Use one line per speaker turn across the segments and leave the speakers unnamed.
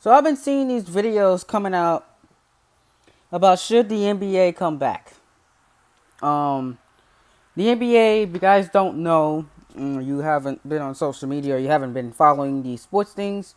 So I've been seeing these videos coming out about should the NBA come back. Um, the NBA, if you guys don't know, you haven't been on social media or you haven't been following these sports things,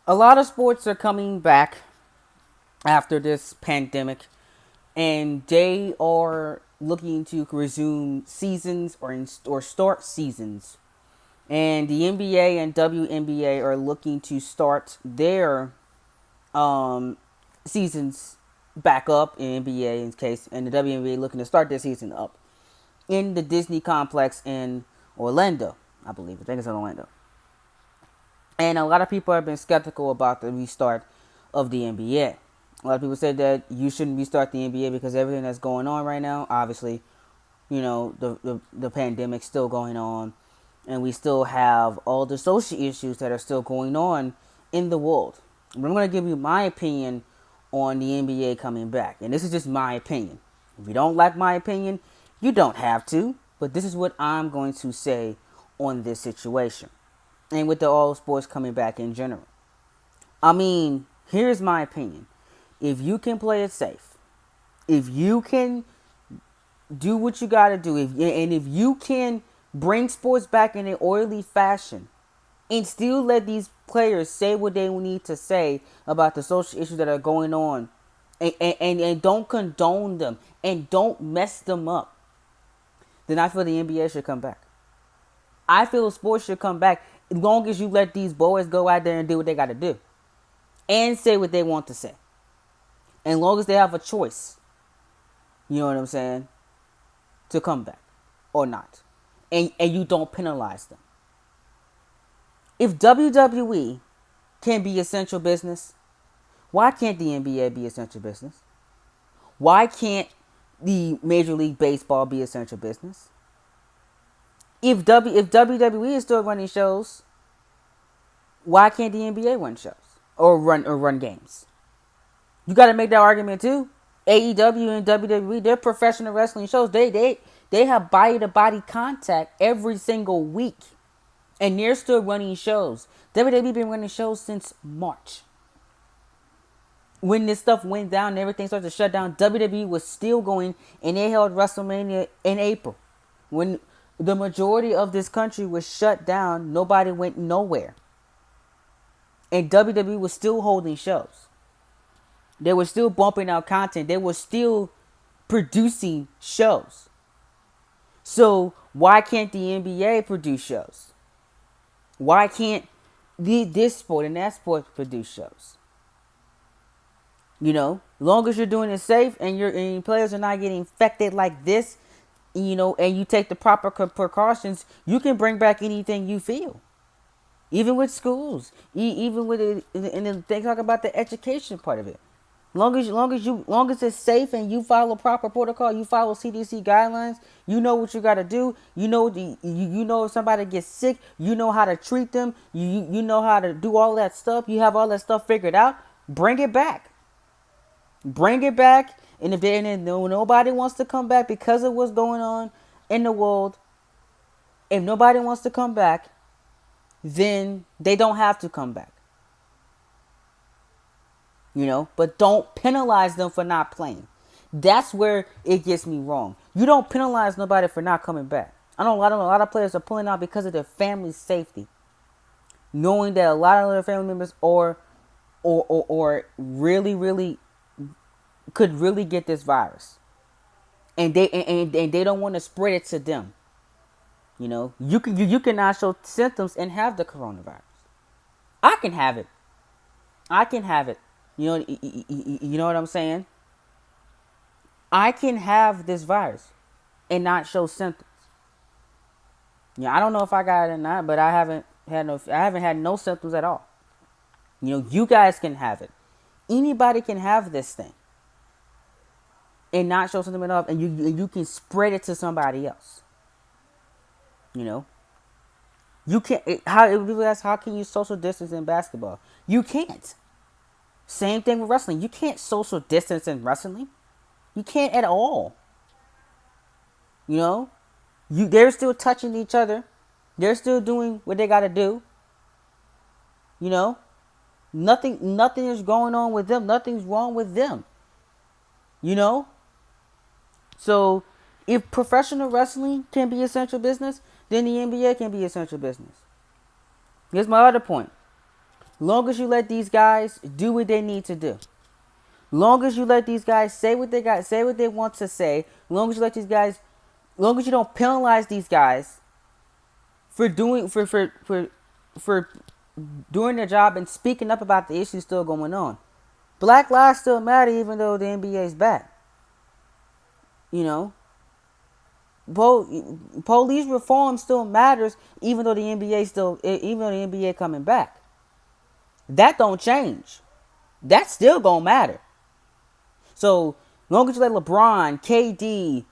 a lot of sports are coming back after this pandemic, and they are looking to resume seasons or start seasons. And the NBA and WNBA are looking to start their um, seasons back up in NBA in case, and the WNBA looking to start their season up in the Disney complex in Orlando, I believe. I think it's in Orlando. And a lot of people have been skeptical about the restart of the NBA. A lot of people said that you shouldn't restart the NBA because everything that's going on right now, obviously, the pandemic's still going on, and we still have all the social issues that are still going on in the world. But I'm going to give you my opinion on the NBA coming back, and this is just my opinion. If you don't like my opinion, you don't have to, but this is what I'm going to say on this situation, and with the all sports coming back in general. I mean, here's my opinion. If you can play it safe, if you can do what you got to do, and if you can bring sports back in an orderly fashion and still let these players say what they need to say about the social issues that are going on, and don't condone them and don't mess them up, then I feel the NBA should come back. I feel sports should come back as long as you let these boys go out there and do what they got to do and say what they want to say. As long as they have a choice, you know what I'm saying, to come back or not. And you don't penalize them. If WWE can be essential business, why can't the NBA be essential business? Why can't the Major League Baseball be essential business? If WWE is still running shows, why can't the NBA run shows or run games? You got to make that argument too. AEW and WWE, they're professional wrestling shows. They have body to body contact every single week, and they're still running shows. WWE been running shows since March. When this stuff went down and everything started to shut down, WWE was still going, and they held WrestleMania in April. When the majority of this country was shut down, nobody went nowhere. And WWE was still holding shows. They were still bumping out content. They were still producing shows. So why can't the NBA produce shows? Why can't this sport and that sport produce shows? Long as you're doing it safe and your players are not getting infected like this, and you take the proper precautions, you can bring back anything you feel. Even with schools, even with it, and then they talk about the education part of it. Long as it's safe and you follow proper protocol, you follow CDC guidelines. You know what you got to do. You know if somebody gets sick, you know how to treat them. You know how to do all that stuff. You have all that stuff figured out. Bring it back. Bring it back. And if nobody wants to come back because of what's going on in the world, if nobody wants to come back, then they don't have to come back. But don't penalize them for not playing. That's where it gets me wrong. You don't penalize nobody for not coming back. I know a lot of players are pulling out because of their family's safety, knowing that a lot of their family members or really really could really get this virus, and they don't want to spread it to them. You cannot show symptoms and have the coronavirus. I can have it. I can have it. You know what I'm saying? I can have this virus and not show symptoms. I don't know if I got it or not, but I haven't had no symptoms at all. You guys can have it. Anybody can have this thing and not show symptoms at all, and you can spread it to somebody else. You can't. How can you social distance in basketball? You can't. Same thing with wrestling. You can't social distance in wrestling. You can't at all. You know, they're still touching each other. They're still doing what they gotta do. You know, Nothing is going on with them. Nothing's wrong with them. You know? So if professional wrestling can be essential business, then the NBA can be essential business. Here's my other point. Long as you let these guys do what they need to do. Long as you let these guys say what they want to say. Long as you let these guys, long as you don't penalize these guys for for doing their job and speaking up about the issues still going on. Black lives still matter even though the NBA is back. You know, police reform still matters even though the NBA coming back. That don't change. That's still gonna matter. So long as you let LeBron, KD,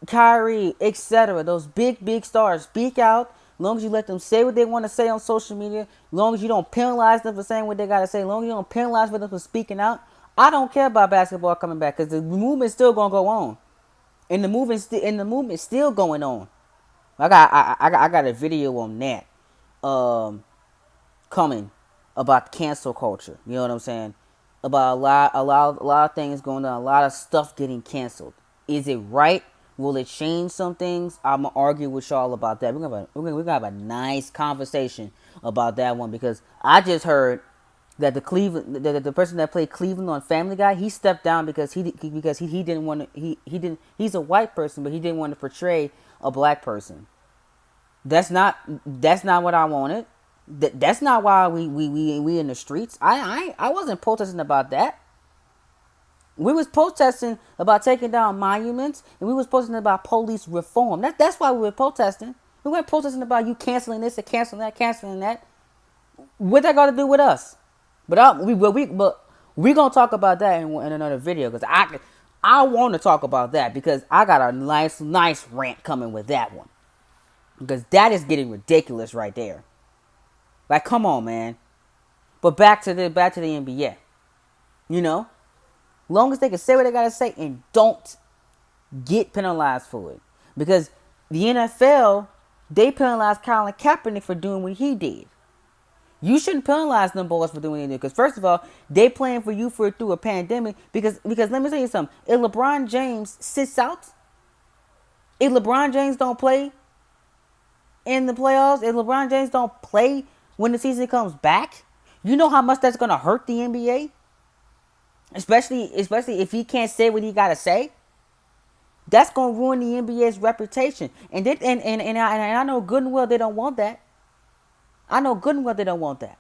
Kyrie, etc., those big stars speak out, long as you let them say what they want to say on social media, long as you don't penalize them for saying what they gotta say, long as you don't penalize them for speaking out, I don't care about basketball coming back because the movement's still gonna go on, and the movement's still going on. I got a video on that, coming about cancel culture. You know what I'm saying? About a lot of things going on, a lot of stuff getting canceled. Is it right? Will it change some things? I'm gonna argue with y'all about that. We're gonna have a nice conversation about that one because I just heard that the person that played Cleveland on Family Guy, he stepped down because he didn't want to he's a white person but he didn't want to portray a black person. That's not what I wanted. That's not why we in the streets. I wasn't protesting about that. We was protesting about taking down monuments, and we was protesting about police reform. That's why we were protesting. We weren't protesting about you canceling this and canceling that, canceling that. What that got to do with us? But we gonna talk about that in another video because I want to talk about that because I got a nice rant coming with that one because that is getting ridiculous right there. Like, come on, man. But back to the NBA. You know, long as they can say what they gotta say and don't get penalized for it, because the NFL they penalized Colin Kaepernick for doing what he did. You shouldn't penalize them boys for doing what they did, because first of all, they playing for you through a pandemic. Because let me tell you something. If LeBron James sits out, if LeBron James don't play in the playoffs, if LeBron James don't play when the season comes back, you know how much that's gonna hurt the NBA. Especially if he can't say what he gotta say. That's gonna ruin the NBA's reputation. And I know good and well they don't want that. I know good and well they don't want that.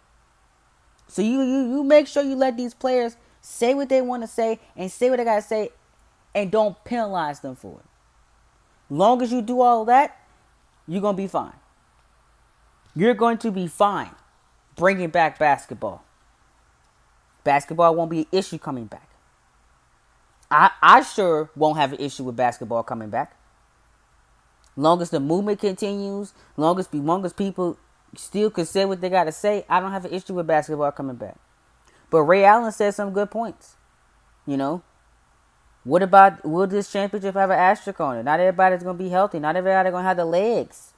So you make sure you let these players say what they want to say and say what they gotta say, and don't penalize them for it. Long as you do all of that, you're gonna be fine. You're going to be fine bringing back basketball. Basketball won't be an issue coming back. I sure won't have an issue with basketball coming back. Long as the movement continues, long as people still can say what they got to say, I don't have an issue with basketball coming back. But Ray Allen said some good points. You know, what about, will this championship have an asterisk on it? Not everybody's going to be healthy. Not everybody's going to have the legs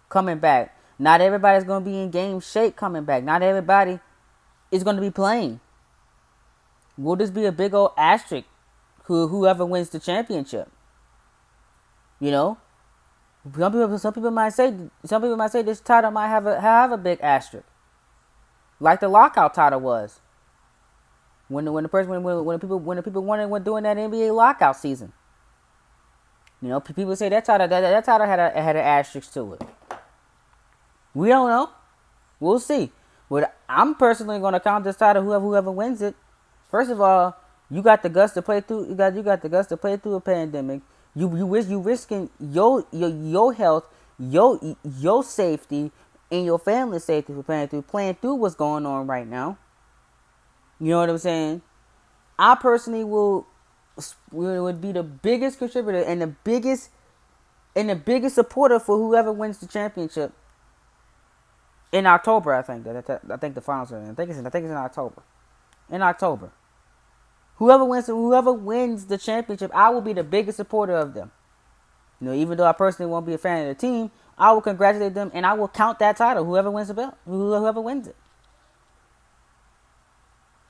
coming back. Not everybody's going to be in game shape coming back. Not everybody is going to be playing. Will this be a big old asterisk whoever wins the championship? You know, some people might say this title might have a big asterisk, like the lockout title was when the people were doing that NBA lockout season. You know, people say that title had an asterisk to it. We don't know. We'll see. But I'm personally going to count this title whoever wins it. First of all, you got the guts to play through. You got the guts to play through a pandemic. You risking your health, your safety, and your family's safety for playing through what's going on right now. You know what I'm saying? I personally would be the biggest contributor and the biggest supporter for whoever wins the championship in October. I think the finals are in. I think it's in October. In October. Whoever wins the championship, I will be the biggest supporter of them. You know, even though I personally won't be a fan of the team, I will congratulate them and I will count that title. Whoever wins the belt, whoever wins it.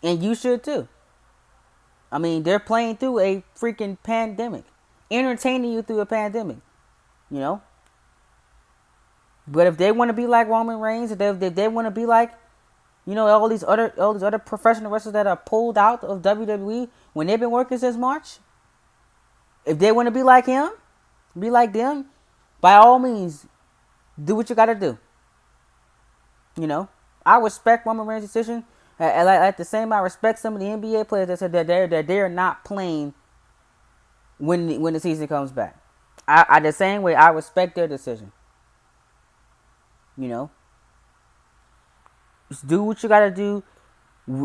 And you should too. I mean, they're playing through a freaking pandemic, entertaining you through a pandemic. You know. But if they want to be like Roman Reigns, if they want to be like, all these other professional wrestlers that are pulled out of WWE when they've been working since March, if they want to be like him, be like them, by all means, do what you got to do. You know, I respect Roman Reigns' decision. At the same, I respect some of the NBA players that said that they're not playing when the season comes back. I the same way I respect their decision. You know, just do what you got to do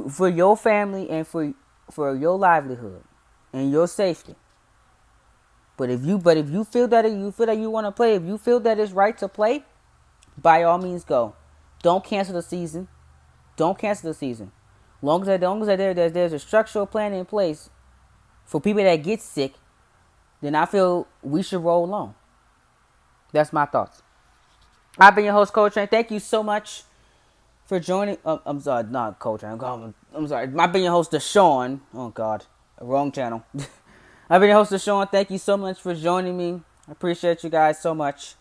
for your family and for your livelihood and your safety. But if you feel that you want to play, if you feel that it's right to play, by all means go. Don't cancel the season. Don't cancel the season. Long as there's a structural plan in place for people that get sick, then I feel we should roll on. That's my thoughts. I've been your host, Coach Train. Thank you so much for joining. I'm sorry, not Coach Train. I'm sorry. I've been your host, Deshaun. Oh God, wrong channel. I've been your host, Deshaun. Thank you so much for joining me. I appreciate you guys so much.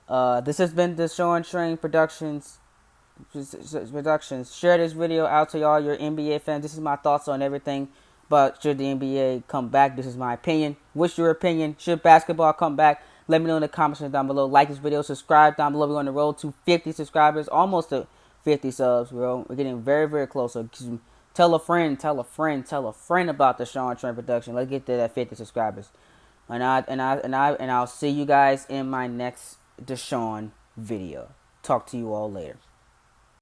This has been Deshaun Train Productions. Share this video out to all your NBA fans. This is my thoughts on everything. But should the NBA come back? This is my opinion. What's your opinion? Should basketball come back? Let me know in the comments down below. Like this video, subscribe down below. We're on the road to 50 subscribers, almost to 50 subs. We're getting very, very close. So tell a friend about the Sean Trent Production. Let's get to that 50 subscribers. And I'll see you guys in my next Deshaun video. Talk to you all later.